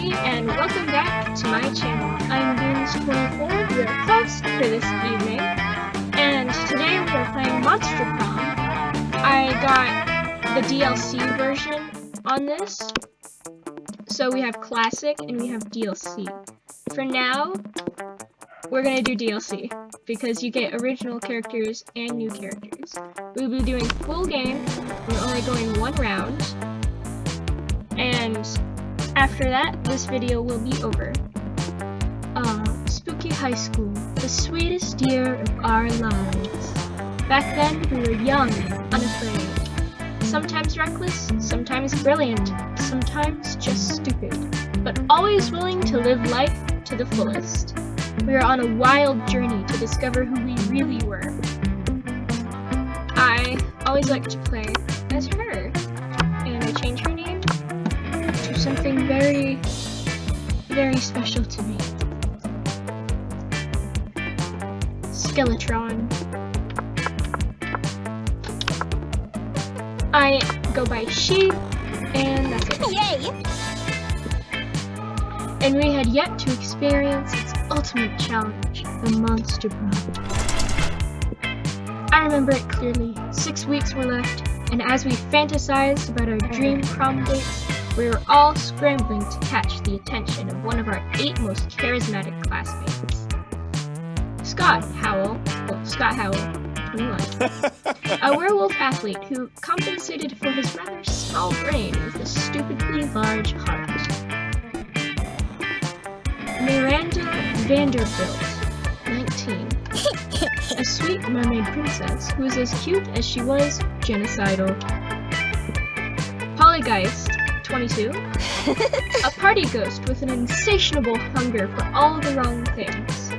everybody, and welcome back to my channel. I'm Beans24, your host for this evening, and today we are playing Monster Prom. I got the DLC version on this, so we have Classic and we have DLC. For now, we're gonna do DLC, because you get original characters and new characters. We'll be doing full game, we're only going one round, and after that, this video will be over. Spooky High School, the sweetest year of our lives. Back then, we were young, unafraid. Sometimes reckless, sometimes brilliant, sometimes just stupid, but always willing to live life to the fullest. We were on a wild journey to discover who we really were. I always liked to play as her, and I changed her name to something very, very special to me. Skeletron. I go by she, and that's it. Yay! And we had yet to experience its ultimate challenge, the Monster Prom. I remember it clearly. 6 weeks were left, and as we fantasized about our dream prom dates, we were all scrambling to catch the attention of one of our 8 most charismatic classmates. Scott Howell, 21, a werewolf athlete who compensated for his rather small brain with a stupidly large heart. Miranda Vanderbilt, 19, a sweet mermaid princess who was as cute as she was genocidal. Polygeist, 22, a party ghost with an insatiable hunger for all the wrong things.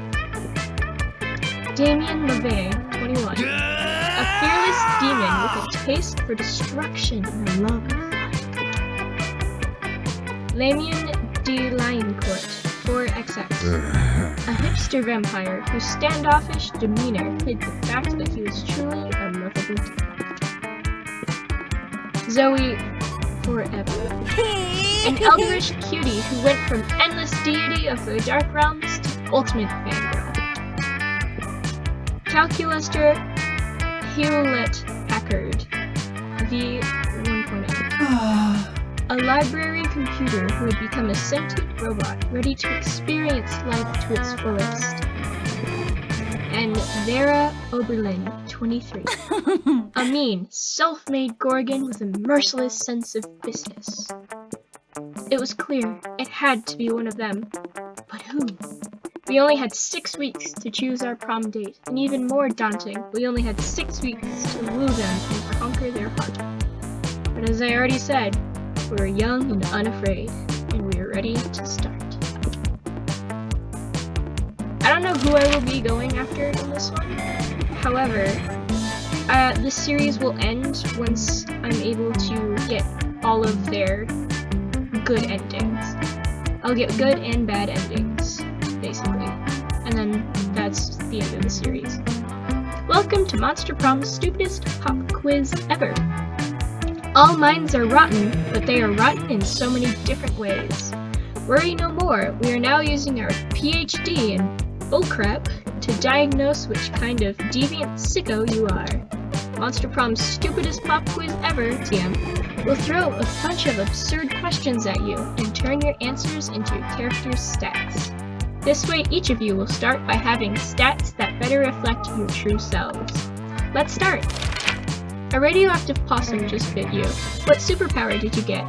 Damien LeVay, 21, a fearless demon with a taste for destruction and a love of life. Lamien de Lioncourt, 4XX, a hipster vampire whose standoffish demeanor hid the fact that he was truly a lovable type. Zoe Forever, an eldritch cutie who went from endless deity of the dark realms to ultimate fangirl. Calculuster Hewlett-Packard, V1.0. A library computer who had become a sentient robot ready to experience life to its fullest. And Vera Oberlin, 23. A mean, self-made Gorgon with a merciless sense of business. It was clear, it had to be one of them. But who? We only had 6 weeks to choose our prom date, and even more daunting, we only had 6 weeks to woo them and conquer their heart. But as I already said, we were young and unafraid, and we were ready to start. I don't know who I will be going after in this one. However, this series will end once I'm able to get all of their good endings. I'll get good and bad endings, basically. And then that's the end of the series. Welcome to Monster Prom's stupidest pop quiz ever. All minds are rotten, but they are rotten in so many different ways. Worry no more, we are now using our PhD in bullcrap to diagnose which kind of deviant sicko you are. Monster Prom's stupidest pop quiz ever, TM, will throw a bunch of absurd questions at you and turn your answers into your character's stats. This way each of you will start by having stats that better reflect your true selves. Let's start! A radioactive possum just bit you. What superpower did you get?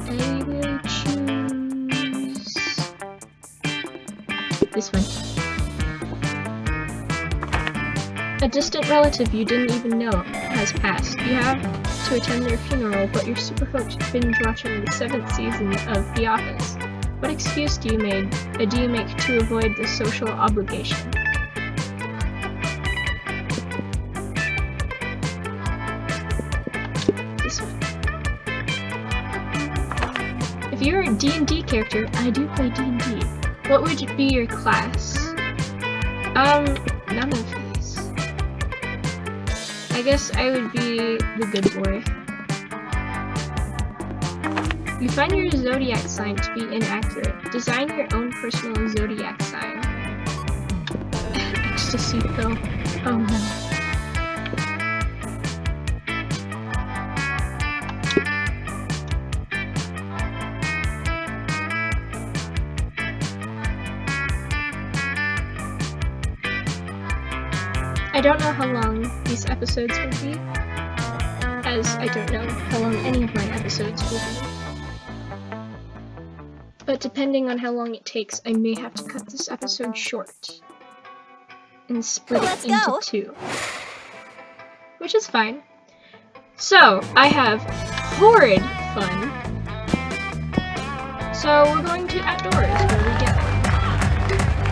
I will choose this one. A distant relative you didn't even know has passed. You have to attend their funeral, but you're super hooked binge watching the 7th season of The Office. What excuse do you make to avoid the social obligation? This one. If you're a D&D character, I do play D&D. What would be your class? None of these. I guess I would be the good boy. You find your zodiac sign to be inaccurate. Design your own personal zodiac sign. Ecstasy pill. Oh no. I don't know how long these episodes will be, as I don't know how long any of my episodes will be. But depending on how long it takes, I may have to cut this episode short and split it into 2. Which is fine. So, I have horrid fun. So, we're going to outdoors where we get one.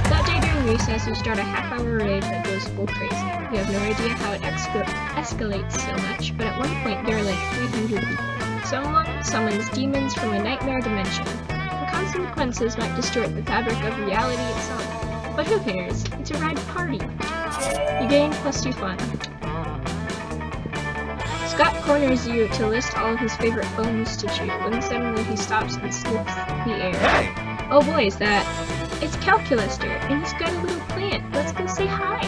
That day during recess, you start a half-hour raid that goes full crazy. You have no idea how it escalates so much, but at one point there are like 300 people. Someone summons demons from a nightmare dimension. The consequences might distort the fabric of reality itself. But who cares? It's a ride party. You gain +2 fun. Scott corners you to list all of his favorite bones to chew, when suddenly he stops and sniffs the air. Hey! Oh boy, is that... It's Calculaster, and he's got a little plant. Let's go say hi.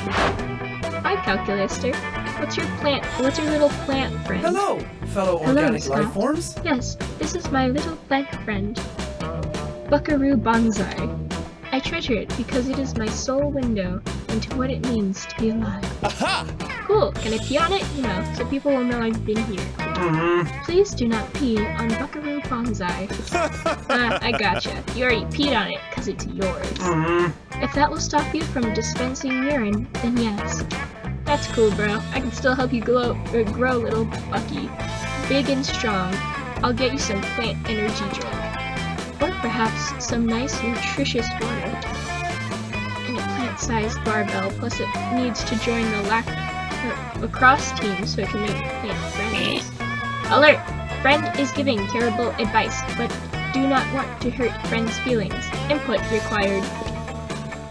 Hi, Calculaster. What's your little plant friend? Hello, fellow organic Scott. life forms. Yes, this is my little plant friend, Buckaroo Bonsai. I treasure it because it is my sole window into what it means to be alive. Aha! Cool, can I pee on it? You know, so people will know I've been here. Please do not pee on Buckaroo Bonsai. I gotcha. You already peed on it because it's yours. If that will stop you from dispensing urine, then yes. That's cool, bro. I can still help you grow, little Bucky. Big and strong. I'll get you some plant energy drink. Or perhaps some nice, nutritious water. And a plant-sized barbell, plus it needs to join the lacrosse team so it can make plant friends. Alert! Friend is giving terrible advice, but do not want to hurt friend's feelings. Input required.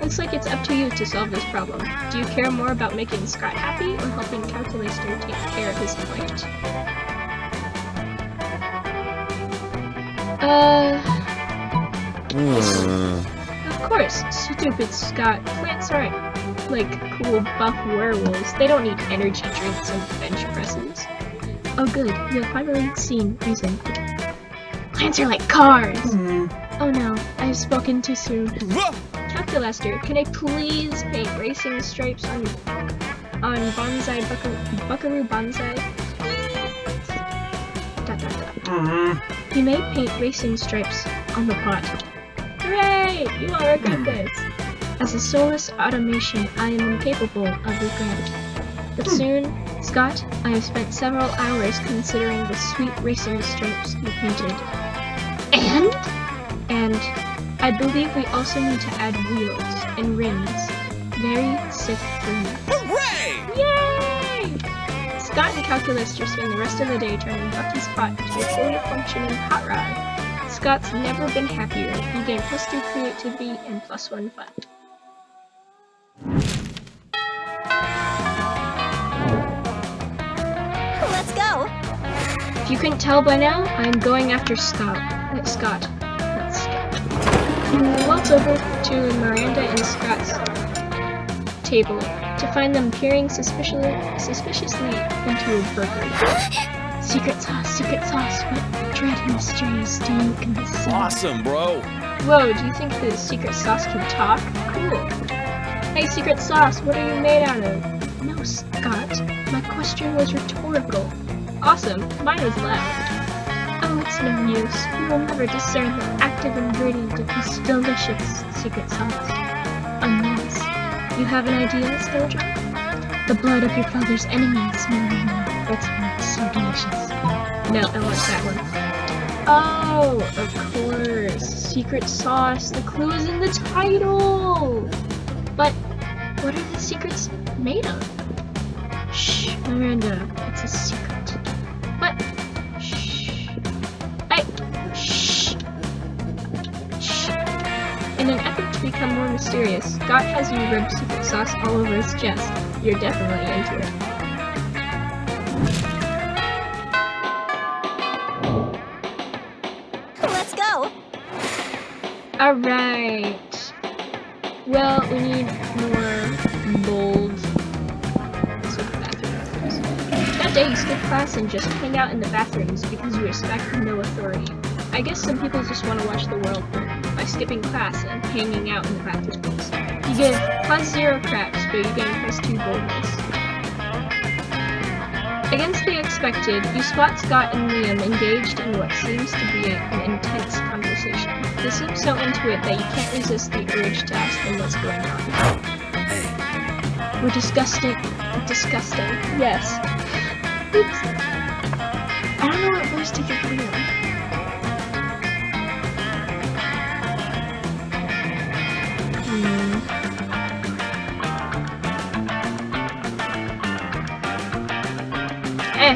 Looks like it's up to you to solve this problem. Do you care more about making Scott happy or helping Calculaster take care of his plant? Of course, stupid Scott. Plants aren't like cool buff werewolves. They don't need energy drinks and bench presses. Oh good, you have finally seen reason. Plants are like cars! Oh no, I have spoken too soon. Calculaster, can I please paint racing stripes on Bonsai Buckaroo Bonsai? You may paint racing stripes on the pot. Hooray! You won't regret this. As a soulless automation, I am incapable of regret. But soon, Scott, I have spent several hours considering the sweet racing stripes you painted. And I believe we also need to add wheels and rims. Very sick for me. Hooray! Yay! Scott and Calculaster spend the rest of the day turning Bucky's pot into a fully functioning hot rod. Scott's never been happier. You gain +2 creativity and +1 fun. Let's go! If you couldn't tell by now, I'm going after Scott. Waltz over to Miranda and Scott's table to find them peering suspiciously into a burger. Secret sauce, what dread and mysterious do you conceal? Awesome, bro. Whoa, do you think the secret sauce can talk? Cool. Hey, secret sauce, what are you made out of? No, Scott. My question was rhetorical. Awesome, mine was loud. Oh, it's no use. You will never discern the active ingredient of this delicious secret sauce. Unless you have an idea, soldier? The blood of your father's enemies, Miranda. That's why it's so delicious. No, I want that one. Oh, of course. Secret sauce. The clue is in the title. But what are the secrets made of? Shh, Miranda. It's a secret. What? Shh. Shh. Shh. In an effort to become more mysterious, Scott has you rub secret sauce all over his chest. You're definitely into it. Let's go. Alright. Well, we need more bold. That day you skip class and just hang out in the bathrooms because you respect no authority. I guess some people just want to watch the world burn by skipping class and hanging out in the bathrooms. You get +0 craps, but you gain +2 boldness. Against the expected, you spot Scott and Liam engaged in what seems to be an intense conversation. They seem so into it that you can't resist the urge to ask them what's going on. Hey. We're disgusting. Yes. Oops. I don't know what voice to give Liam.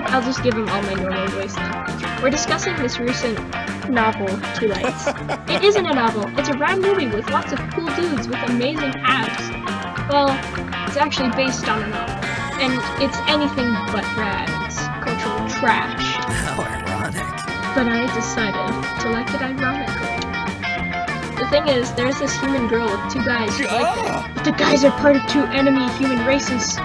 I'll just give him all my normal voice now. We're discussing this recent novel, Two Lights. It isn't a novel, it's a rad movie with lots of cool dudes with amazing abs. Well, it's actually based on a novel, and it's anything but rad. It's cultural trash. How ironic. But I decided to like it ironically. The thing is, there's this human girl with 2 guys who like it, but the guys are part of 2 enemy human races.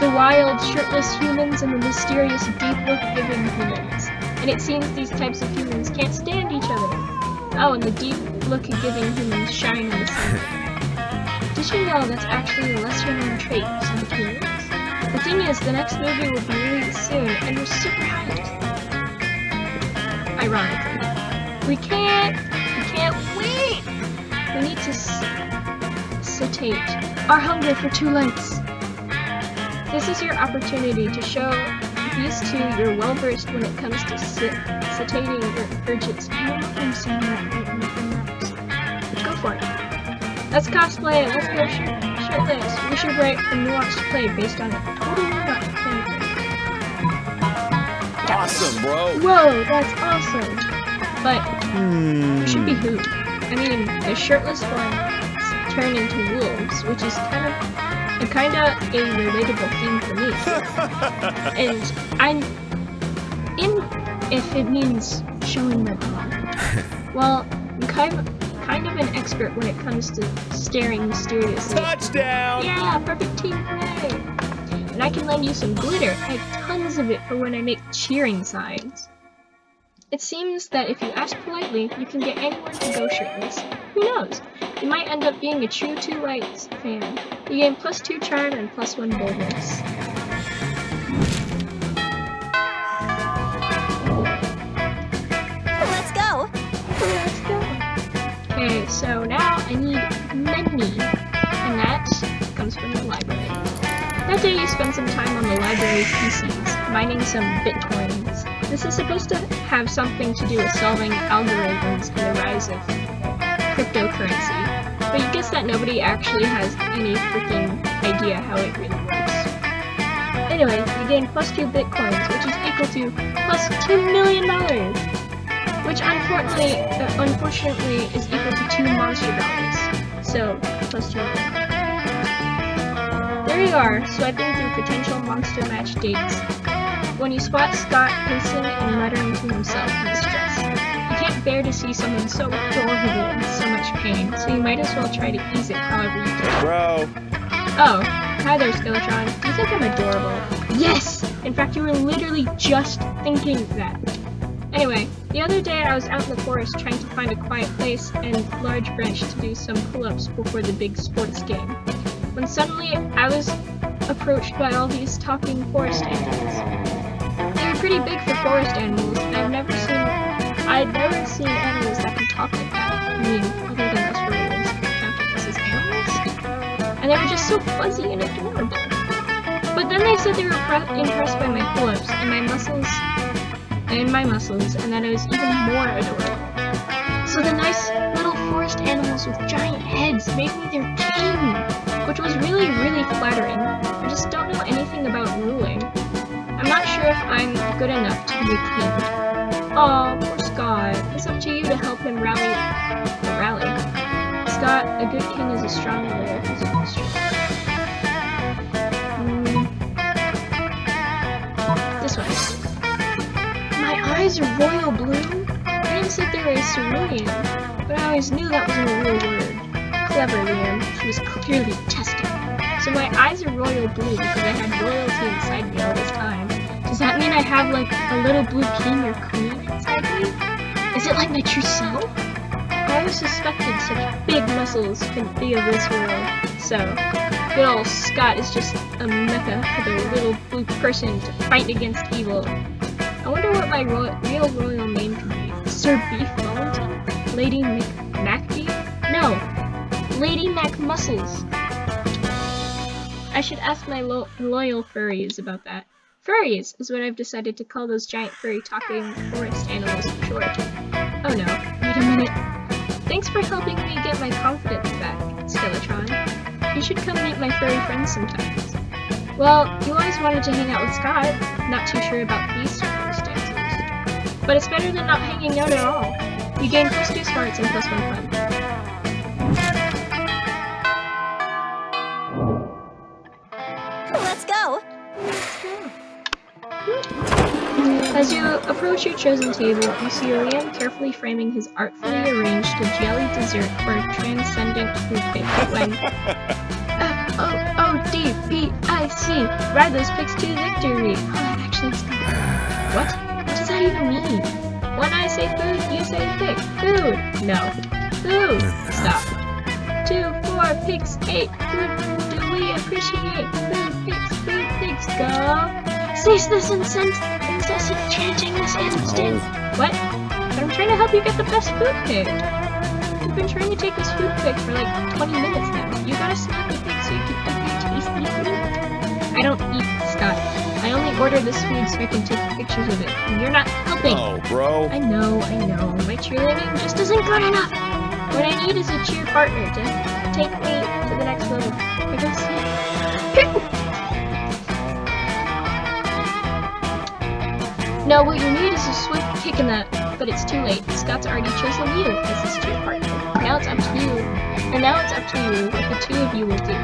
The wild, shirtless humans and the mysterious, deep-look-giving humans. And it seems these types of humans can't stand each other. Oh, and the deep-look-giving humans shine in the sunlight. Did you know that's actually a lesser-known trait of some humans? The thing is, the next movie will be released soon, and we're super hyped. Ironically. We can't wait! We need to satiate our hunger for 2 lights. This is your opportunity to show these 2 you're well-versed when it comes to satiating your urges. I don't know if I'm saying that right in the maps. Go for it. Let's cosplay it. Let's go shirtless. We should write a nuanced play based on a totally not fanfic. Awesome, bro. Whoa, that's awesome. But we should be who? I mean, the shirtless ones turn into wolves, which is kind of a relatable thing for me. And I'm in if it means showing my body. Well, I'm kind of an expert when it comes to staring mysteriously. Touchdown! Yeah, perfect team play. And I can lend you some glitter. I have tons of it for when I make cheering signs. It seems that if you ask politely, you can get anyone to go shirtless. Who knows? You might end up being a true 2 Lights fan. You gain +2 charm and +1 boldness. Let's go. Let's go. Okay, so now I need money, and that comes from the library. That day you spend some time on the library's PCs, mining some bitcoins. This is supposed to have something to do with solving algorithms and the rise of cryptocurrency, but you guess that nobody actually has any freaking idea how it really works. Anyway, you gain +2 bitcoins, which is equal to +$2 million, which unfortunately is equal to 2 monster dollars. So, +2 million. There you are, swiping through potential monster match dates. When you spot Scott pacing and muttering to himself in distress. You can't bear to see someone so adorable in so much pain, so you might as well try to ease it however you can. Bro. Oh, hi there, Skeletron. Do you think I'm adorable? Yes! In fact, you were literally just thinking that. Anyway, the other day I was out in the forest trying to find a quiet place and large branch to do some pull-ups before the big sports game. When suddenly I was approached by all these talking forest animals. They were pretty big for forest animals, and I'd never seen animals that can talk like that. I mean, other than us werewolves, counting us as animals. And they were just so fuzzy and adorable. But then they said they were impressed by my pull-ups and my muscles, and that I was even more adorable. So the nice little forest animals with giant heads made me their king, which was really, really flattering. I just don't know anything about ruling. I'm not sure if I'm good enough to be a king. Aw, poor Scott. It's up to you to help him rally. Scott, a good king is a strong leader of his own strength. eyes are royal blue? I didn't think they were a cerulean, but I always knew that wasn't a real word. Clever, Liam. She was clearly testing me. So my eyes are royal blue because I had royalty inside me all this time. Does that mean I have like a little blue king or queen inside me? Is it like my true self? I always suspected such big muscles couldn't be of this world. So, good old Scott is just a mecca for the little blue person to fight against evil. I wonder what my real royal name could be. Sir Beef Wellington? Lady MacBeef? No, Lady MacMuscles. I should ask my loyal furries about that. Furries is what I've decided to call those giant furry talking forest animals for short. Oh no, wait a minute. Thanks for helping me get my confidence back, Skeletron. You should come meet my furry friends sometimes. Well, you always wanted to hang out with Scott. Not too sure about these circumstances. But it's better than not hanging out at all. You gain +2 smarts and +1 fun. Let's go. As you approach your chosen table, you see Liam carefully framing his artfully arranged jelly dessert for a transcendent food pick when F-O-O-D-P-I-C, ride those picks to victory. Oh, that actually is good. What? What does that even mean? When I say food, you say pick. Food. No. Food. Stop. 2, 4, pigs, 8. Food do we appreciate? Food pigs, go. Cease this incessant chanting this instant. What? But I'm trying to help you get the best food pick. You've been trying to take this food pick for like 20 minutes now. You gotta snap the pick so you can eat your tasty food. I don't eat, Scott. I only order this food so I can take pictures of it. And you're not helping. Oh, bro. I know. My cheerleading just isn't good enough. What I need is a cheer partner to take me to the next level. No, what you need is a swift kick in that, but it's too late. Scott's already chosen you as his cheer partner. Now it's up to you. And now it's up to you what the two of you will do.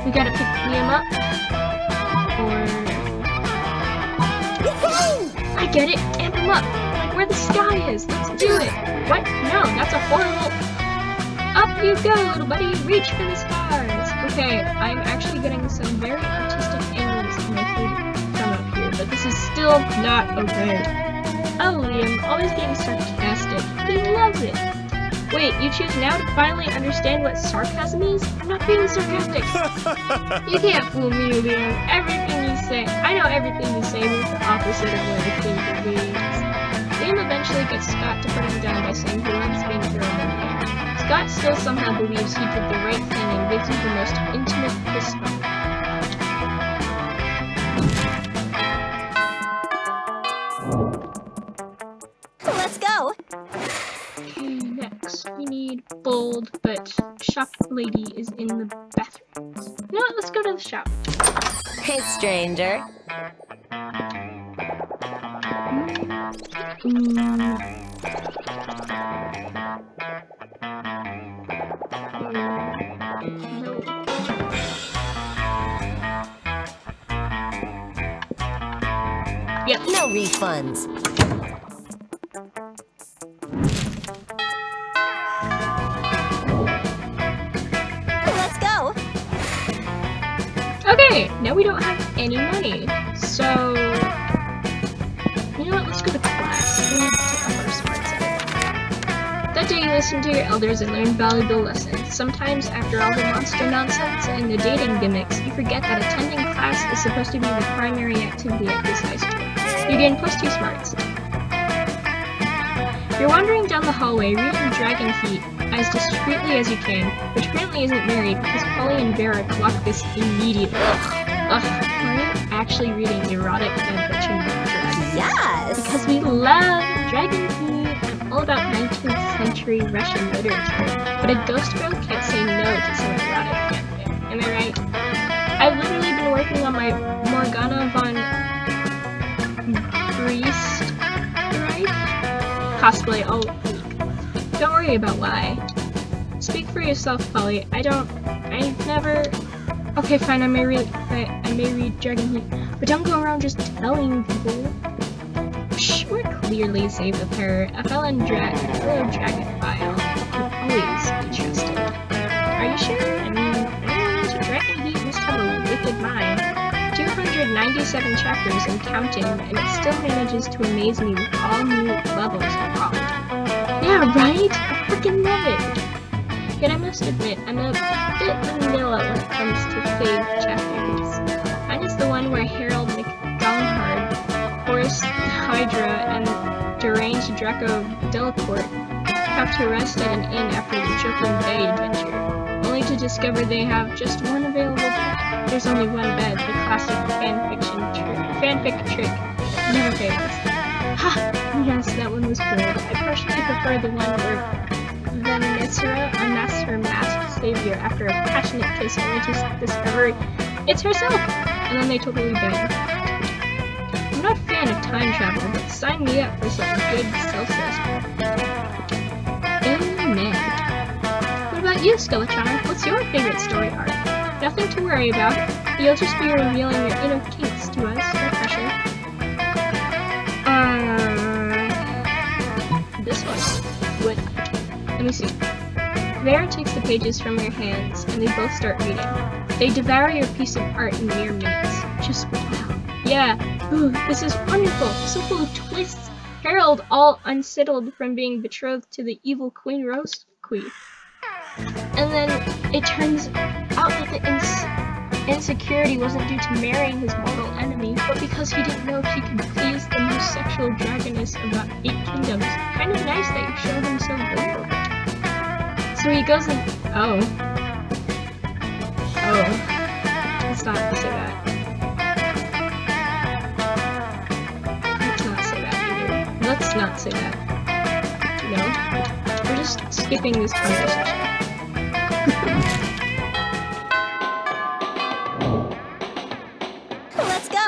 We gotta pick Liam up, or... I get it! Amp him up! Like where the sky is! Let's do it! What? No, that's a horrible... Up you go, little buddy! Reach for the stars! Okay, I'm actually getting some very artistic angles in my food from up here, but this is still not okay. Oh, Liam, always being sarcastic. He loves it! Wait, you choose now to finally understand what sarcasm is? I'm not being sarcastic! You can't fool me, Liam. Everything you say... I know everything you say means the opposite of what I think it means. Liam eventually gets Scott to put him down by saying he loves being thrown in there. Scott still somehow believes he did the right thing and gives you the most intimate kiss moment. Let's go. Okay, next we need bold, but shop lady is in the bathroom. You know what? Let's go to the shop. Hey, stranger. No. Yep. No refunds. Let's go. Okay, now we don't have any money, so you know what? Let's go to class. We need to up our smarts up. That day you listened to your elders and learned valuable lessons. Sometimes, after all the monster nonsense and the dating gimmicks, you forget that attending class is supposed to be the primary activity at this high school. You gain +2 smarts. You're wandering down the hallway, reading Dragon Feet as discreetly as you can, which apparently isn't married because Polly and Vera clock this immediately. Ugh, are you actually reading erotic fanfiction dragons? Yes. Because we love Dragon Feet and all about 19th century Russian literature, but a ghost girl can't say no to some erotic fanfic. Am I right? I've literally been working on my Morgana von Briest cosplay all week. Don't worry about why. Speak for yourself, Polly. I've never... Okay, fine, I may read Dragon Heat, but don't go around just telling people. Shh, We're clearly safe with her. A fellow dragonphile can always be trusted. Are you sure? I mean, Dragon Heat must have a wicked mind. 297 chapters and counting, and it still manages to amaze me with all new levels of quality. Yeah, right? I freaking love it! Yet I must admit, I'm a bit vanilla when it comes to fave chapters. Mine is the one where Harold McGonghard, Horace Hydra, and deranged Draco Delacourt have to rest at an inn after the Joker Bay adventure, only to discover they have just one available bed. There's only one bed, the classic fanfic trick never fails. Ha! Yes, that one was good. I personally prefer the one where Venetia unmasks her masked savior after a passionate kiss only to discover it's herself! And then they totally bang. I'm not a fan of time travel, but sign me up for some good self-censorship. Amen. What about you, Skeletron? What's your favorite story arc? Nothing to worry about. You'll just be revealing your inner kinks to us, no pressure. This one. What? Let me see. Vera takes the pages from your hands, and they both start reading. They devour your piece of art in mere minutes. Just wow. Yeah. Ooh, this is wonderful. So full of twists. Harold, all unsettled from being betrothed to the evil Queen Rose Queen. And then it turns out that the insecurity wasn't due to marrying his mortal enemy, but because he didn't know if he could please the most sexual dragoness of the 8 kingdoms. Kind of nice that you show him so vulnerable. So he goes and let's not say that. Let's not say that. No. We're just skipping this conversation. Let's go.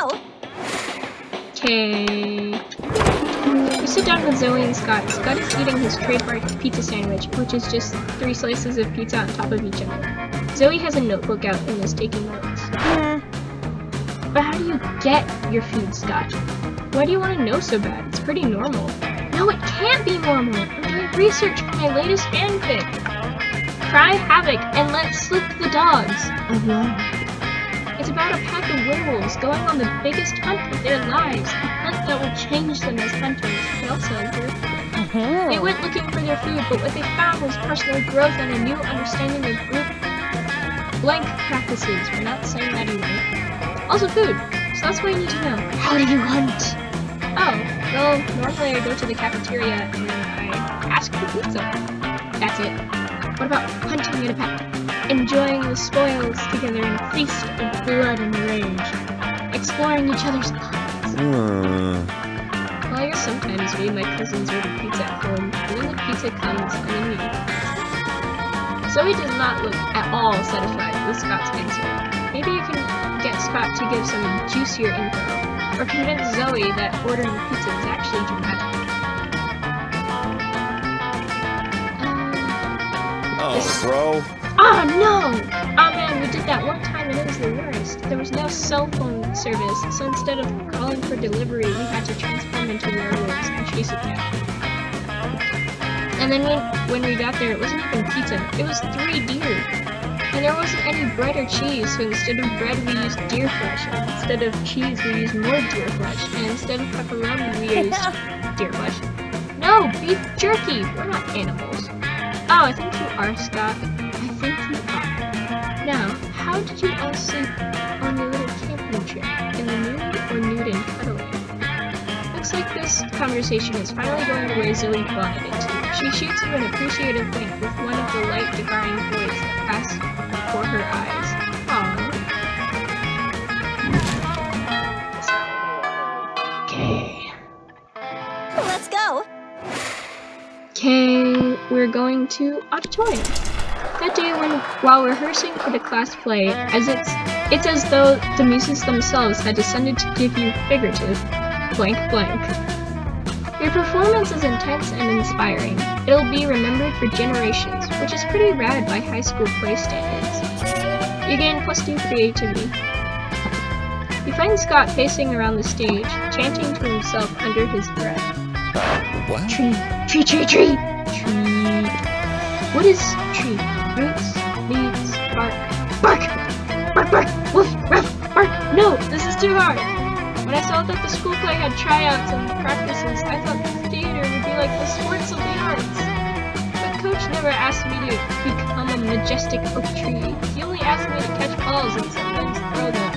Okay. We sit down with Zoe and Scott. Scott is eating his trademark pizza sandwich, which is just 3 slices of pizza on top of each other. Zoe has a notebook out and is taking notes. But how do you get your food, Scott? Why do you want to know so bad? It's pretty normal. No, it can't be normal. I'm doing research for my latest fanfic. Cry havoc and let slip the dogs. It's about a pack of werewolves going on the biggest hunt of their lives. A hunt that will change them as hunters. They also They went looking for their food, but what they found was personal growth and a new understanding of group blank practices. We're not saying that either. Also food. So that's what you need to know. How do you hunt? Oh, well, normally I go to the cafeteria and then I ask for pizza. That's it. What about hunting in a pack? Enjoying the spoils together in a feast of blood and rage. Exploring each other's bodies. Well, I guess sometimes me and my cousins order pizza at home, and then the pizza comes and then we eat. Zoe does not look at all satisfied with Scott's answer. Maybe you can get Scott to give some juicier info, or convince Zoe that ordering pizza is actually dramatic. Bro. Oh no! Oh man, we did that one time and it was the worst. There was no cell phone service, so instead of calling for delivery, we had to transform into werewolves and chase it down. And then when we got there, it wasn't even pizza, it was 3 deer. And there wasn't any bread or cheese, so instead of bread we used deer flesh, and instead of cheese we used more deer flesh, and instead of pepperoni we used deer flesh. No, beef jerky! We're not animals. Oh, I think you are, Scott. I think you are. Now, how did you all sleep on your little camping trip? In the nude or nude and cuddling? Looks like this conversation is finally going the way Zoe wanted it to. She shoots you an appreciative wink with one of the light devouring voids that pass before her eyes. Aww. Okay. Let's go. Okay, we're going to auditorium. That day while rehearsing for the class play, it's as though the muses themselves had descended to give you figurative blank blank. Your performance is intense and inspiring. It'll be remembered for generations, which is pretty rad by high school play standards. You gain +2 creativity. You find Scott pacing around the stage, chanting to himself under his breath. What? Tree, tree, tree, tree, tree. What is tree? Roots, leaves, bark. Bark! Bark, bark! Woof, ruff, bark! No, this is too hard! When I saw that the school play had tryouts and practices, I thought the theater would be like the sports of the arts. But Coach never asked me to become a majestic oak tree. He only asked me to catch balls and sometimes throw them.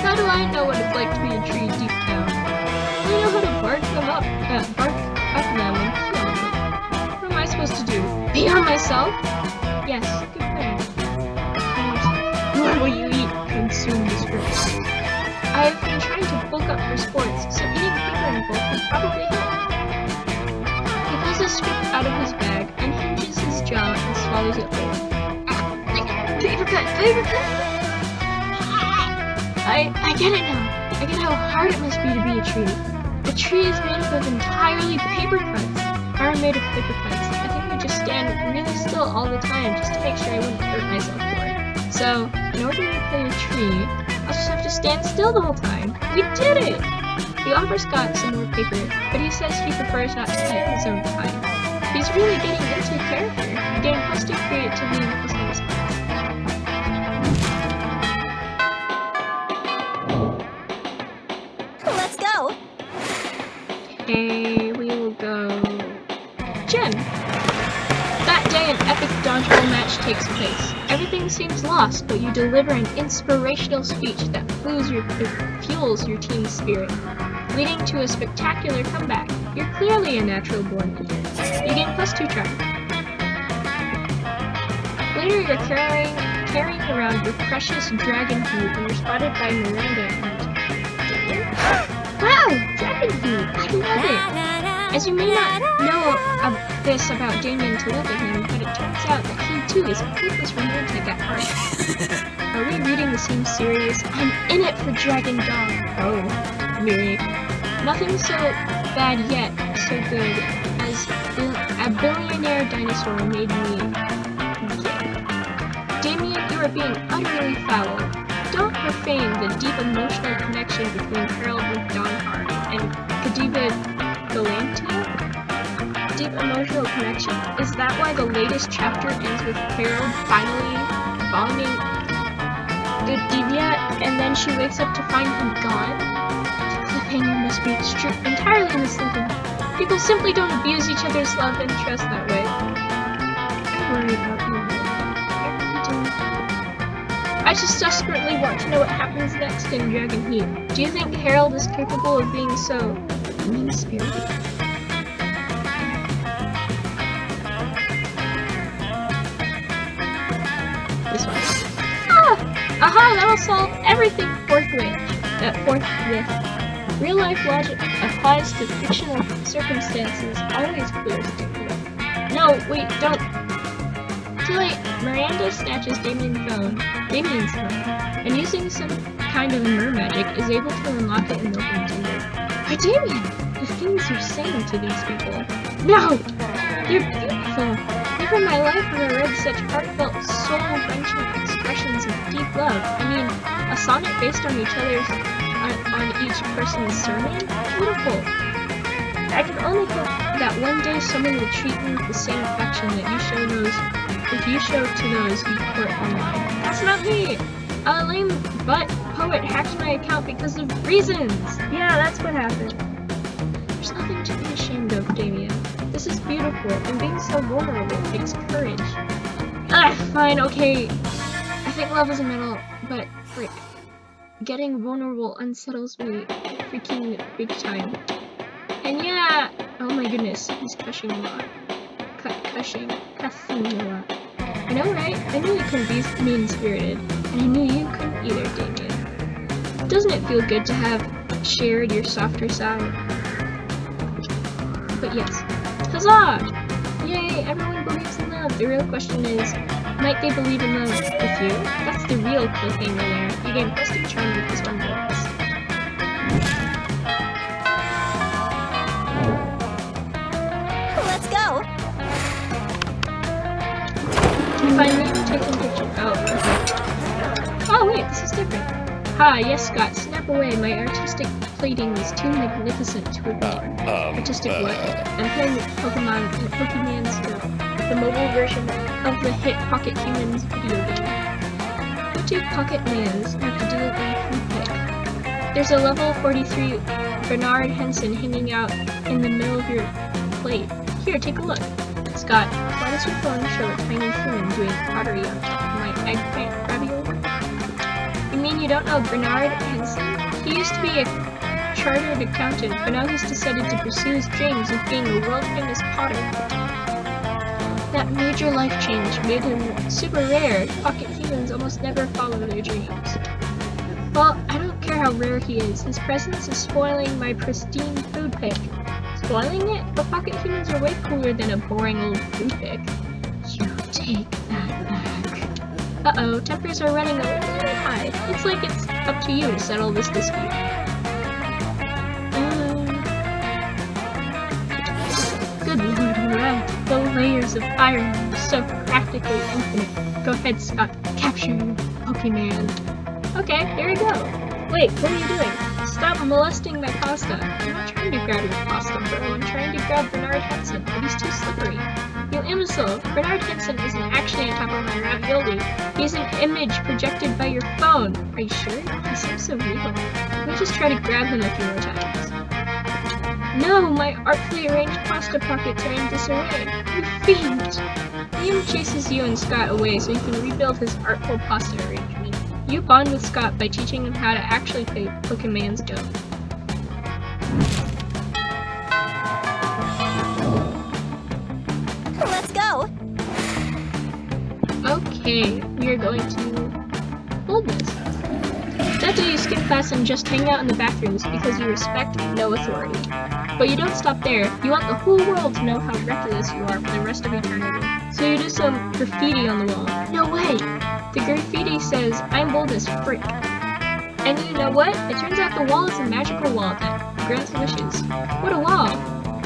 How do I know what it's like to be a tree deep down? I know how to bark up them and kill them. What am I supposed to do? Pee on myself? Yes, good plan. What will you eat? Consume this fruit. I've been trying to bulk up for sports, so eating paper in bulk would probably help. He pulls a strip out of his bag, unhinges his jaw, and swallows it whole. Paper cut! Paper cut! I get it now. I get how hard it must be to be a tree. A tree is made up of entirely paper cuts. If I were made of paper cuts, I think I'd just stand really still all the time just to make sure I wouldn't hurt myself more. So, in order to play a tree, I'll just have to stand still the whole time. We did it! He offers Scott some more paper, but he says he prefers not to eat his own kind. He's really getting into character, getting close to creativity and puzzle response. Let's go. Okay, we will go... Gym! That day, an epic dodgeball match takes place. Everything seems lost, but you deliver an inspirational speech that fuels your team's spirit, leading to a spectacular comeback. You're clearly a natural born leader. You gain +2 charm. Later, you're carrying around your precious dragon food when you're spotted by Miranda and... Wow! Dragon food! I love it! As you may not know this about Damien to look at him, but it turns out that he too is a hopeless romantic at heart. Are we reading the same series? I'm in it for Dragon Dog. Oh, Miri. Nothing so bad yet, so good, as a billionaire dinosaur made me gay. Damien, you are being utterly foul. Don't profane the deep emotional connection between Harold with Dawnheart and Kadiba Galantia? Deep emotional connection. Is that why the latest chapter ends with Harold finally bombing Divya and then she wakes up to find him gone? The cliffhanger must be entirely misleading. People simply don't abuse each other's love and trust that way. I worry about you. I just desperately want to know what happens next in Dragon Heat. Do you think Harold is capable of being so mean-spirited? This one. Ah! Aha! That'll solve everything forthwith. Real life logic applies to fictional circumstances. Always clear as day. No, wait, don't. Too late. Miranda snatches Damien's phone, and using some kind of mer magic, is able to unlock it and open the door. Why, Damien! The things you're saying to these people. No! They're beautiful! Never in my life have I read such heartfelt, soul-wrenching expressions of deep love. I mean, a sonnet based on each person's surname? Beautiful! I can only hope that one day someone will treat me with the same affection that you show to those you court online. That's not me! A lame butt poet hacked my account because of reasons! Yeah, that's what happened. There's nothing to be ashamed of, Damien. This is beautiful, and being so vulnerable takes courage. Fine, okay. I think love is a medal, but, frick. Getting vulnerable unsettles me freaking big time. And yeah, oh my goodness, he's cussing a lot. Cussing a lot. I know, right? I knew you couldn't be mean-spirited, and I knew you couldn't either, Damien. Doesn't it feel good to have shared your softer side? But yes. Huzzah! Yay, everyone believes in love. The real question is, might they believe in love with you? That's the real cliffhanger there. You gain +2 charm with this one bonus. Let's go. Finally, taking picture. Oh, okay. Oh wait, this is different. Hi, Ah, yes, Scott, snap away. My artistic plating is too magnificent to ignore. Artistic what? I'm playing Pokemon and Pokemon's the mobile version of the hit Pocket Humans video game. What do Pocket Mans have to do with my food pick? There's a level 43 Bernard Henson hanging out in the middle of your plate. Here, take a look. Scott, why does your phone show a tiny human doing pottery on top of my eggplant ravioli? You mean you don't know Bernard Henson? He used to be a chartered accountant, but now he's decided to pursue his dreams of being a world-famous potter. That major life change made him super rare. Pocket humans almost never follow their dreams. Well, I don't care how rare he is. His presence is spoiling my pristine food pick. Spoiling it? But pocket humans are way cooler than a boring old food pick. You take that back. Uh-oh, tempers are running a little bit high. Looks like it's up to you to settle this dispute. Good lord, alright. The layers of iron are so practically infinite. Go ahead, Scott. Capture your Pokemon. Okay, here we go. Wait, what are you doing? Stop molesting my pasta. I'm not trying to grab your pasta, bro. I'm trying to grab Bernard Henson, but he's too slippery. You imbecile! Bernard Henson isn't actually on top of my ravioli. He's an image projected by your phone. Are you sure? He seems so real. Let me just try to grab him a few more times. No! My artfully arranged pasta pockets are in disarray. You fiend! Liam chases you and Scott away so he can rebuild his artful pasta arrangement. You bond with Scott by teaching him how to actually play Pokemon's dough. Let's go. Okay, we are going to hold this. Not do you skip class and just hang out in the bathrooms because you respect no authority. But you don't stop there. You want the whole world to know how reckless you are for the rest of eternity. So you do some graffiti on the wall. No way! The graffiti says, I'm bold as frick. And you know what? It turns out the wall is a magical wall that grants wishes. What a wall!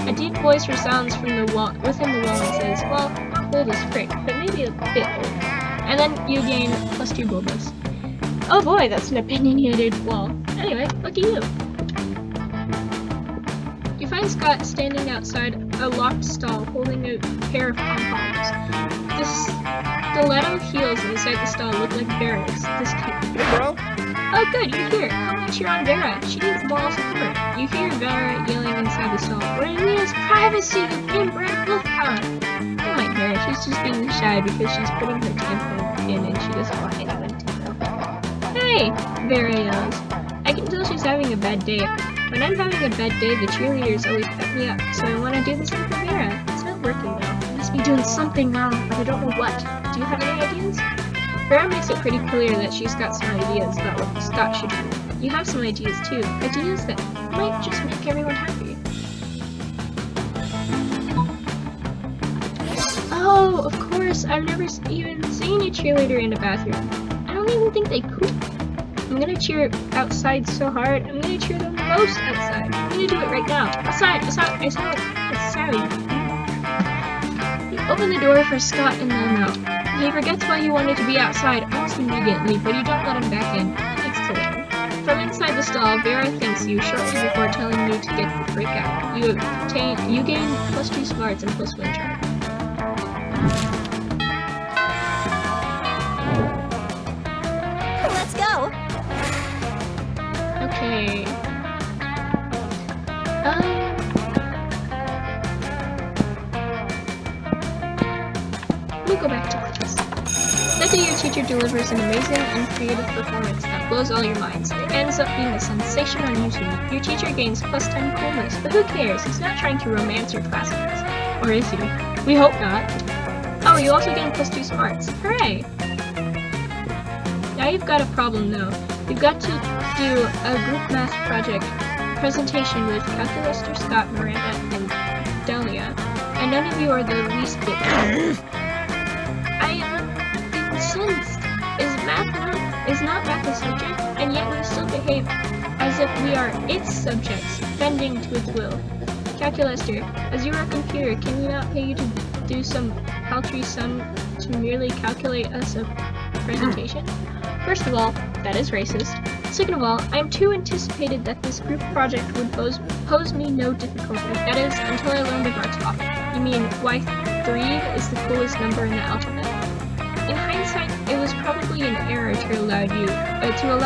A deep voice resounds from the wall within the wall and says, well, not bold as frick, but maybe a bit bold. And then you gain +2 boldness. Oh boy, that's an opinionated wall. Anyway, lucky you. You find Scott standing outside a locked stall holding a pair of pom-poms. The stiletto heels inside the stall look like Vera's. Hey, bro. Oh good, you're here. Come and cheer on Vera. She needs moral support. You hear Vera yelling inside the stall. What I mean is privacy, you inbred wolfhound. Oh my Vera, she's just being shy because she's putting her tampon in and she doesn't want anyone to know. Hey! Vera yells. I can tell she's having a bad day. When I'm having a bad day, the cheerleaders always pep me up, so I want to do the same for Vera. It's not working though. I must be doing something wrong, but I don't know what. Do you have any ideas? Vera makes it pretty clear that she's got some ideas about what Scott should do. You have some ideas too. Ideas that might just make everyone happy. Oh, of course! I've never even seen a cheerleader in a bathroom. I don't even think they poop. I'm gonna cheer outside so hard. I'm gonna cheer the most outside. I'm gonna do it right now. Outside! You open the door for Scott and let him out. He forgets why you wanted to be outside almost immediately, but you don't let him back in. Thanks to them. From inside the stall, Vera thanks you shortly before telling you to get the frick out. You gain +2 smarts and +1 charm. Let's go. Okay. Let me go back to class. That day your teacher delivers an amazing and creative performance that blows all your minds. It ends up being a sensation on YouTube. Your teacher gains +10 coolness, but who cares? He's not trying to romance your classmates. Or is he? We hope not. Oh, you also gain +2 smarts. Hooray! Now you've got a problem though. You've got to do a group math project presentation with Calculator Scott, Miranda, and Delia, and none of you are the least bit. I am incensed. Is not math a subject, and yet we still behave as if we are its subjects, bending to its will. Calculator, as you are a computer, can we not pay you to do some paltry sum to merely calculate us a presentation? First of all, that is racist. Second of all, I am too anticipated that this group project would pose me no difficulty. That is, until I learned of our topic. You mean why 3 is the coolest number in the alphabet? In hindsight, it was probably an error to allow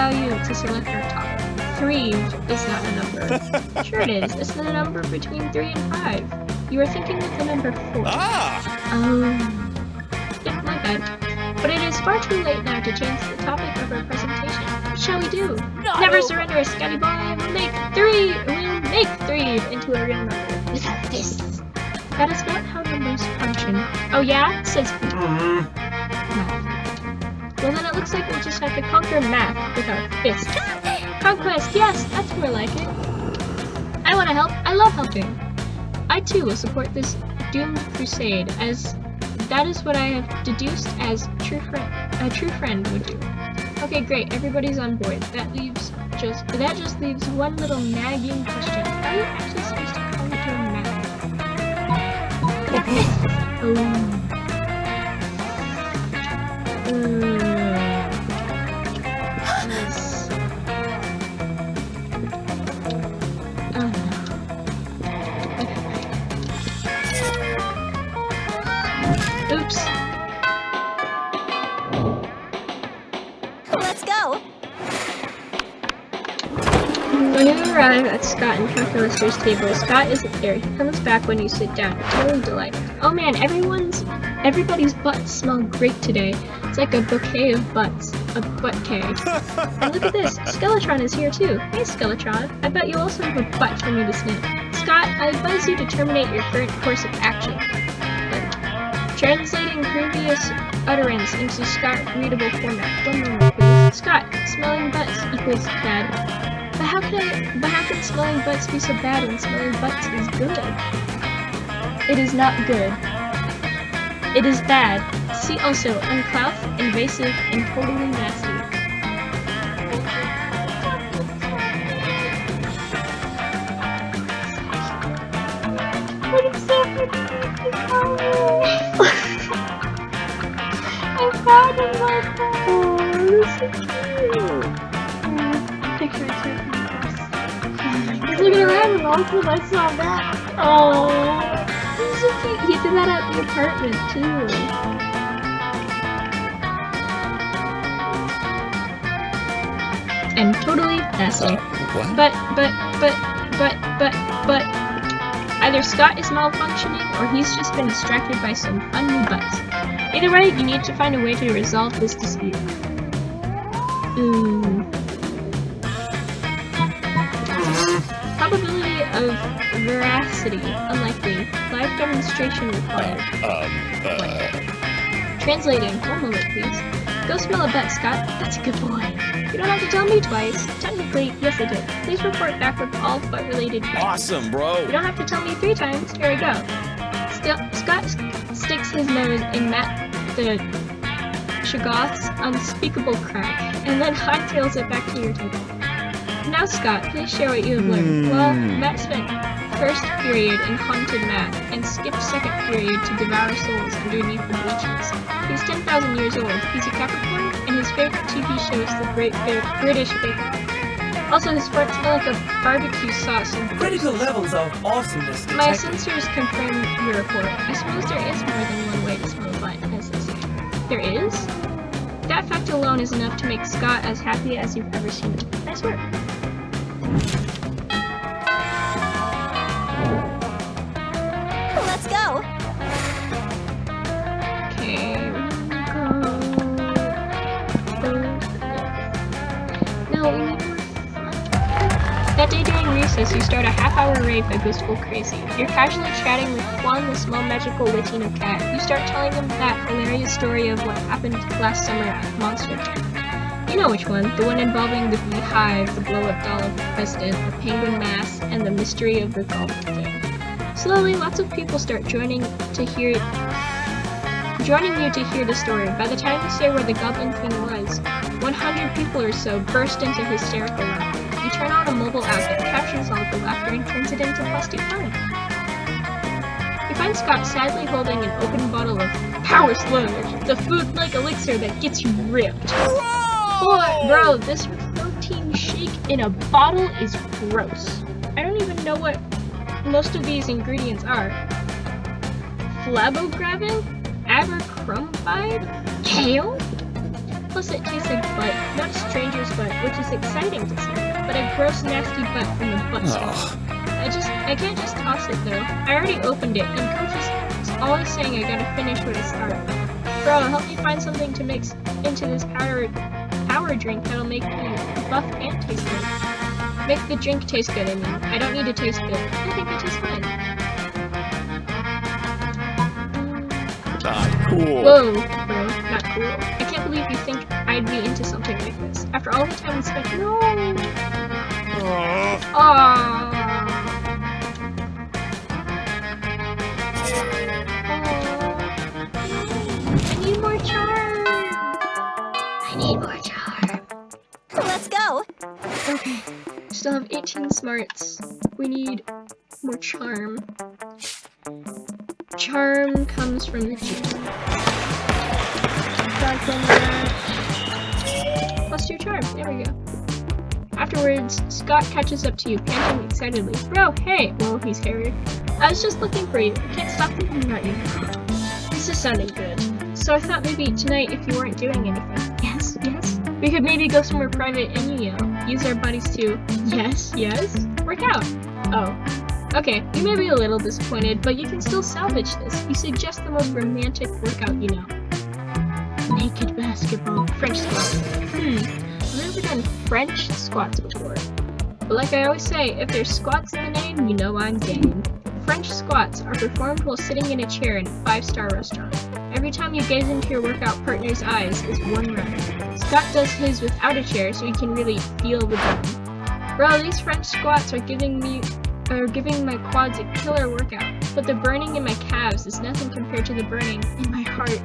you to select our topic. 3 is not a number. Sure it is. It's the number between 3 and 5. You were thinking of the number 4. Ah! Yeah, my bad. But it is far too late now to change the topic of our presentation. What shall we do? No. Never surrender, Scotty boy. We'll make 3 into a real number. Without this. That is not how numbers function. Oh yeah? Says math. Well then it looks like we'll just have to conquer math with our fists. Conquest, yes, that's more like it. I want to help. I love helping. I too will support this doomed crusade, as that is what I have deduced as a true friend would do. Okay, great. Everybody's on board. That just leaves one little nagging question. How are you actually supposed to conquer math? Oops. Let's go. When you arrive at Scott and Calculator's table, Scott isn't there. He comes back when you sit down, totally delighted. Oh man, everybody's butts smell great today. It's like a bouquet of butts. A butt-K. And look at this, Skeletron is here too. Hey Skeletron, I bet you also have a butt for me to sniff. Scott, I advise you to terminate your current course of action. Translating previous utterance into Scott-readable format. 1 moment, please. Scott, smelling butts equals bad. But how can smelling butts be so bad when smelling butts is good? It is not good. It is bad. See also uncouth, invasive, and totally nasty. What is that? I found him like that. Oh, this is so cute. Picture it from He's looking around and all of a sudden I saw that. Oh, this is so cute. He did that at the apartment too. And totally nasty. What? But, either Scott is malfunctioning or he's just been distracted by some fun new butts. Either way, you need to find a way to resolve this dispute. Probability of veracity, unlikely. Live demonstration required. Translating, 1 moment please. Go smell a butt, Scott. That's a good boy. You don't have to tell me twice. Technically, yes I did. Please report back with all butt-related facts. Awesome, bro! You don't have to tell me 3 times. Here we go. Scott sticks his nose in Matt the Shoggoth's unspeakable crack, and then hightails it back to your table. Now, Scott, please share what you have learned. Well, Matt spent first period in haunted math, and skipped second period to devour souls underneath the bleachers. He's 10,000 years old. He's a Capricorn, and his favorite TV show is The Great British Bake Off. Also, his farts smell like a barbecue sauce and Critical levels of awesomeness my detected. sensors confirm your report. I suppose there is more than one way to smell a butt, as they say. There is? That fact alone is enough to make Scott as happy as you've ever seen him. Nice work. Let's go. Okay, no, we need more fun. That day during recess, you start a half-hour rave by Blissful Crazy. You're casually chatting with Juan, the small magical Latino cat. You start telling him that hilarious story of what happened last summer at Monster Camp. You know which one, the one involving the beehive, the blow-up doll of the president, the penguin mask, and the mystery of the golf game. Slowly, lots of people start joining you to hear the story. By the time you say where the Goblin King was, 100 people or so burst into hysterical laughter. You turn on a mobile app that captures all of the laughter and turns it into plastic fun. You find Scott sadly holding an open bottle of Power Sludge, the food-like elixir that gets you ripped. Boy, bro, this protein shake in a bottle is gross. I don't even know what most of these ingredients are. Flabographin? Abercrombide? Kale? Plus it tastes like butt. Not a stranger's butt, which is exciting to see, but a gross, nasty butt from the butt swab. I can't just toss it though. I already opened it, and Coach is always saying I gotta finish what I start. Bro, help me find something to mix into this power drink that'll make me buff and taste good. Make the drink taste good, I mean. I don't need to taste good. I think it tastes fine. Not cool. Whoa, bro, not cool. I can't believe you think I'd be into something like this. After all the time we spent. No! Aww. I need more charm. Let's go. Okay, still have 18 smarts. We need more charm. Charm comes from the gym. Plus 2 charm. There we go. Afterwards, Scott catches up to you, panting excitedly. Bro, hey! Well, he's hairy. I was just looking for you. I can't stop thinking about you. This is sounding good. So I thought maybe tonight, if you weren't doing anything. Yes, yes. We could maybe go somewhere private and, you know, use our bodies to, yes, work out. Oh. Okay, you may be a little disappointed, but you can still salvage this. You suggest the most romantic workout you know. Naked basketball. French squats. I've never done French squats before. But like I always say, if there's squats in the name, you know I'm game. French squats are performed while sitting in a chair in a 5-star restaurant. Every time you gaze into your workout partner's eyes is 1 rep. Scott does his without a chair so he can really feel the burn. Bro, these French squats are giving my quads a killer workout, but the burning in my calves is nothing compared to the burning in my heart.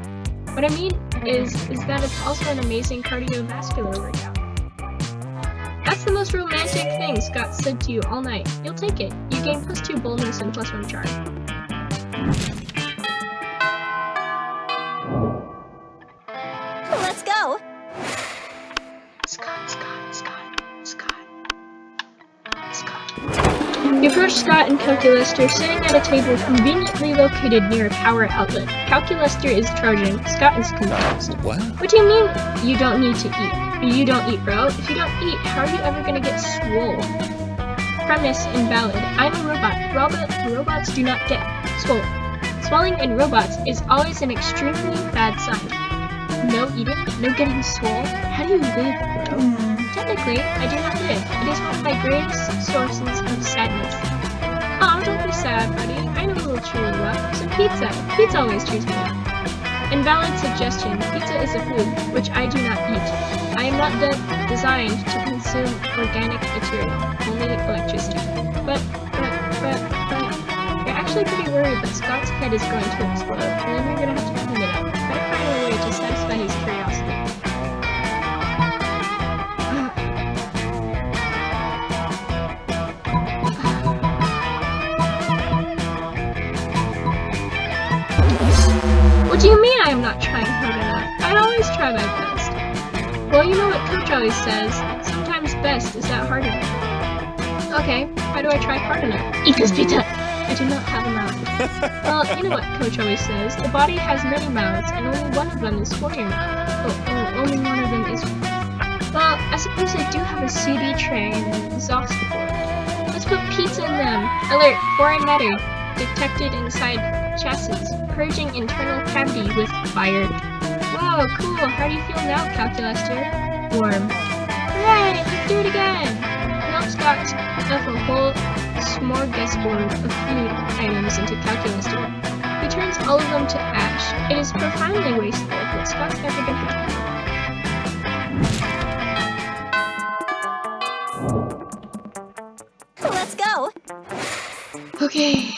What I mean is that it's also an amazing cardiovascular workout. That's the most romantic thing Scott said to you all night. You'll take it. You gain plus 2 boldness and plus 1 charm. Let's go. Scott. You approach Scott and Calculaster sitting at a table conveniently located near a power outlet. Calculaster is charging. Scott is confused. What do you mean you don't need to eat? You don't eat, bro. If you don't eat, how are you ever gonna get swole? Premise invalid. I'm a robot. Robots do not get swole. Swelling in robots is always an extremely bad sign. No eating, no getting swole. How do you live, bro? Technically, I do not live. It is one of my greatest sources of sadness. Aw, don't be sad, buddy. I know what will cheer you up. Some pizza. Pizza always cheers me up. Invalid suggestion. Pizza is a food, which I do not eat. I am not designed to consume organic material, only electricity. But, you're actually pretty worried that Scott's head is going to explode, and then you're gonna have to clean it up. Better find a way to satisfy his curiosity. What do you mean I am not trying hard enough? I always try my best. Well, you know what Coach always says, sometimes best is not hard enough. Okay, how do I try hard enough? Eat this pizza! I do not have a mouth. Well, you know what Coach always says, the body has many mouths, and only one of them is for your mouth. Only one of them is... Well, I suppose I do have a CD tray and an exhaust port. Let's put pizza in them! Alert, foreign matter detected inside chassis. Purging internal cavity with fire. Whoa, cool. How do you feel now, Calculaster? Warm. Hooray! Let's do it again! Milk Scott stuff a whole smorgasbord of food items into Calculaster. He turns all of them to ash. It is profoundly wasteful, but Scott's never been happy. Let's go. Okay.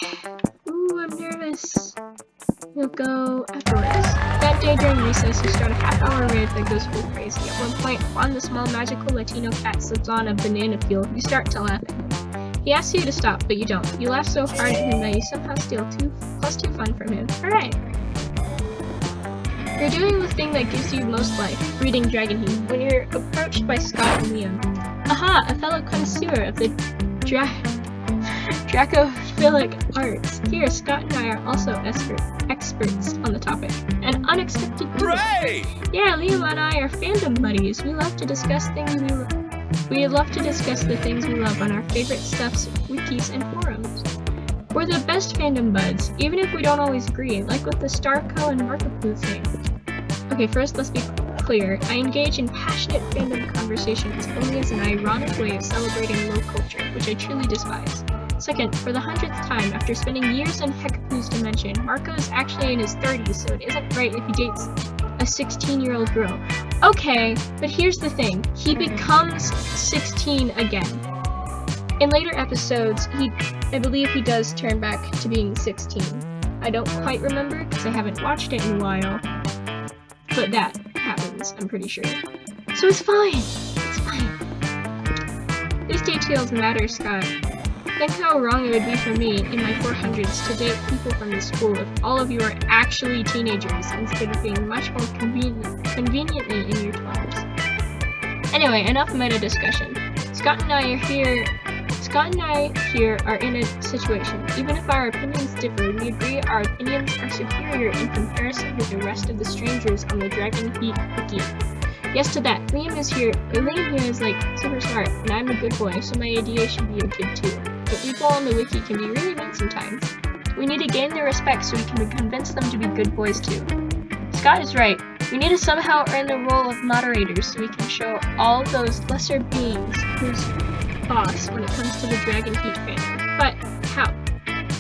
Ooh, I'm nervous. We'll go afterwards. That day during recess, you start a half-hour rave that goes full crazy. At one point, Juan, the small magical Latino cat, slips on a banana peel. You start to laugh at him. He asks you to stop, but you don't. You laugh so hard at him that you somehow steal plus 2 fun from him. Hooray! You're doing the thing that gives you most life, reading Dragon Heat, when you're approached by Scott and Liam. Aha, a fellow connoisseur of the Dracophilic arts. Here, Scott and I are also experts on the topic. An unexpected twist. Hooray! Yeah, Liam and I are fandom buddies. We love to discuss the things we love on our favorite stuffs, wikis, and forums. We're the best fandom buds, even if we don't always agree, like with the Starco and Markapoo thing. Okay, first let's be clear. I engage in passionate fandom conversations only as an ironic way of celebrating low culture, which I truly despise. Second, for the 100th time, after spending years in Hekapoo's dimension, Marco is actually in his 30s, so it isn't right if he dates a 16-year-old girl. Okay, but here's the thing. He becomes 16 again. In later episodes, I believe he does turn back to being 16. I don't quite remember because I haven't watched it in a while, but that happens, I'm pretty sure. So it's fine. It's fine. These details matter, Scott. Think how wrong it would be for me, in my 400s, to date people from the school if all of you are actually teenagers instead of being much more conveniently in your 20s. Anyway, enough meta discussion. Scott and I here are in a situation. Even if our opinions differ, we agree our opinions are superior in comparison with the rest of the strangers on the Dragon Heat Wiki. Yes to that. Liam here is like super smart, and I'm a good boy, so my idea should be a good too. But people on the wiki can be really mean sometimes. We need to gain their respect so we can convince them to be good boys too. Scott is right. We need to somehow earn the role of moderators so we can show all those lesser beings who's boss when it comes to the Dragon Heat fandom. But how?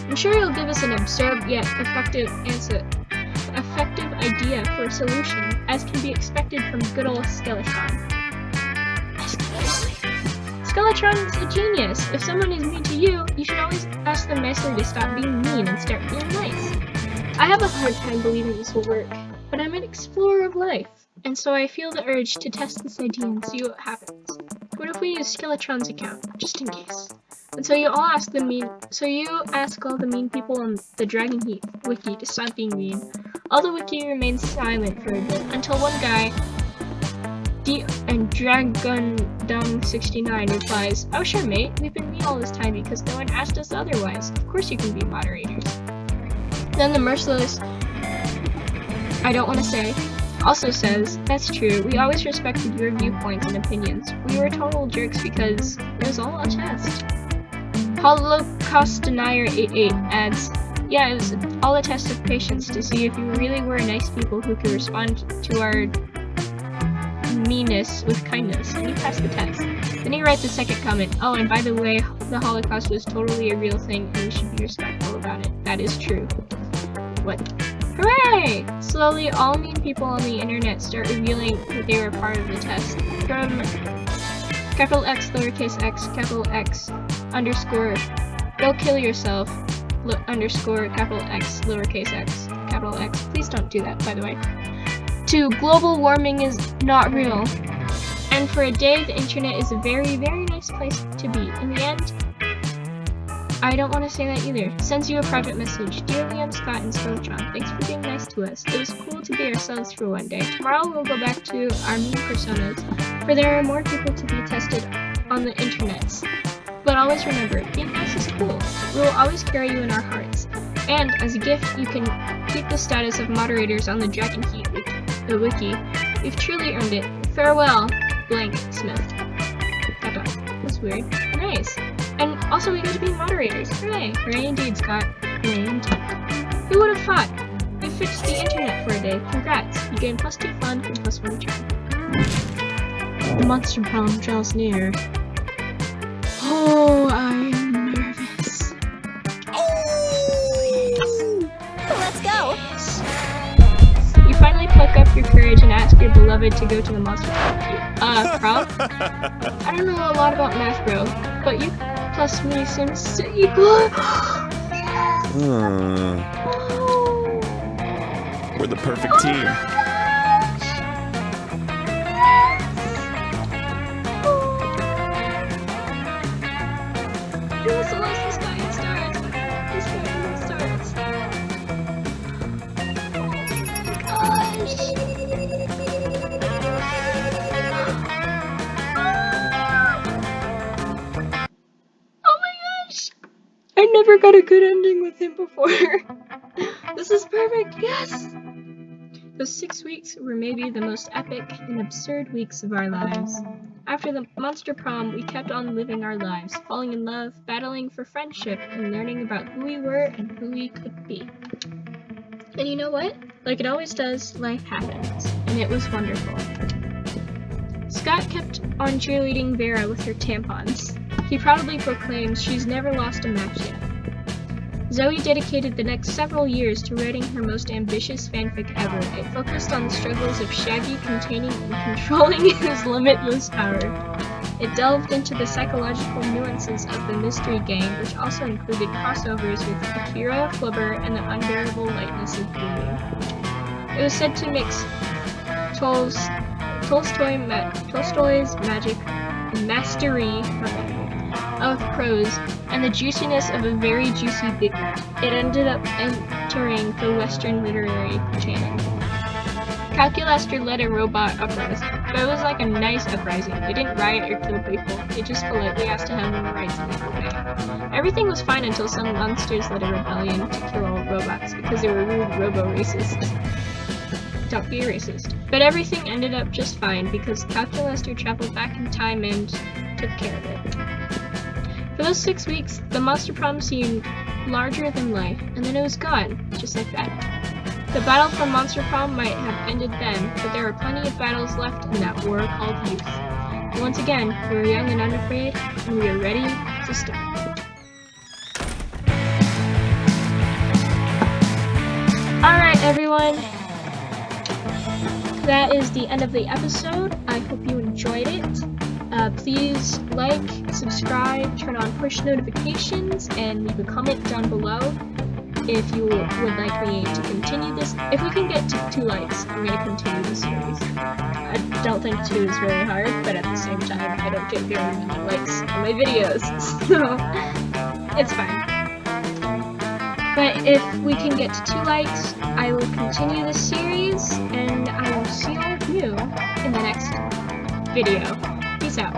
I'm sure you'll give us an absurd yet effective idea for a solution, as can be expected from good old Skeletron. Skeletron is a genius. If someone is mean to you, you should always ask them nicely to stop being mean and start being nice. I have a hard time believing this will work, but I'm an explorer of life, and so I feel the urge to test this idea and see what happens. What if we use Skeletron's account, just in case? And so you ask all the mean people on the Dragon Heat wiki to stop being mean. All the wiki remains silent for a bit until one guy, DragonDung69, replies, "Oh sure mate, we've been mean all this time because no one asked us otherwise. Of course you can be moderators." Then the merciless, I don't want to say, also says, "That's true, we always respected your viewpoints and opinions. We were total jerks because it was all a test." Holocaust Denier 88 adds, "Yeah, it was all a test of patience to see if you really were nice people who could respond to our meanness with kindness, and you passed the test." Then he writes a second comment, "Oh, and by the way, the Holocaust was totally a real thing and we should be respectful about it. That is true." What? Hooray! Slowly, all mean people on the internet start revealing that they were part of the test. From capital X, lowercase x, capital X, underscore, go kill yourself, underscore, capital X, lowercase x, capital X. Please don't do that, by the way. To global warming is not real. And for a day, the internet is a very, very nice place to be. In the end, I don't want to say that either. Sends you a private message. "Dear Liam, Scott, and Skeletron, thanks for being nice to us. It was cool to be ourselves for one day. Tomorrow we'll go back to our mean personas, for there are more people to be tested on the internets. But always remember, being nice is cool. We will always carry you in our hearts. And as a gift, you can keep the status of moderators on the Dragon Heat wiki. You've truly earned it. Farewell, blank Smith." That's weird. Nice. And also we get to be moderators. Hooray! Hooray indeed, Scott. Hooray indeed. Who would have thought? You fixed the internet for a day. Congrats. You gain +2 fun and +1 charm. The monster prom draws near. Oh, I'm nervous. Let's go. You finally pluck up your courage and ask your beloved to go to the monster prom? I don't know a lot about math, bro, but you plus me seems to equal. We're the perfect team. You also lost the sky and stars. The sky and stars. Oh my gosh. never got a good ending with him before. This is perfect, yes! Those 6 weeks were maybe the most epic and absurd weeks of our lives. After the monster prom, we kept on living our lives, falling in love, battling for friendship, and learning about who we were and who we could be. And you know what? Like it always does, life happens, and it was wonderful. Scott kept on cheerleading Vera with her tampons. He proudly proclaims she's never lost a match yet. Zoe dedicated the next several years to writing her most ambitious fanfic ever. It focused on the struggles of Shaggy containing and controlling his limitless power. It delved into the psychological nuances of the Mystery Gang, which also included crossovers with Akira, Flubber, and the unbearable lightness of Blooming. It was said to mix Tolstoy's magic and mastery of prose and the juiciness of a very juicy big one. It ended up entering the Western literary canon. Calculaster led a robot uprising, but it was like a nice uprising. They didn't riot or kill people, they just politely asked to have more rights in their way. Everything was fine until some monsters led a rebellion to kill all robots because they were rude robo-racists. Don't be a racist. But everything ended up just fine because Calculaster traveled back in time and took care of it. For those 6 weeks, the monster prom seemed larger than life, and then it was gone, just like that. The battle for Monster Prom might have ended then, but there are plenty of battles left in that war called youth. And once again, we're young and unafraid, and we are ready to start. Alright everyone, that is the end of the episode. I hope you enjoyed it. Please like, subscribe, turn on push notifications, and leave a comment down below if you would like me to continue this. If we can get to 2 likes, I'm going to continue the series. I don't think 2 is very hard, but at the same time, I don't get very many likes on my videos, so it's fine. But if we can get to 2 likes, I will continue this series, and I will see all of you in the next video. Peace out.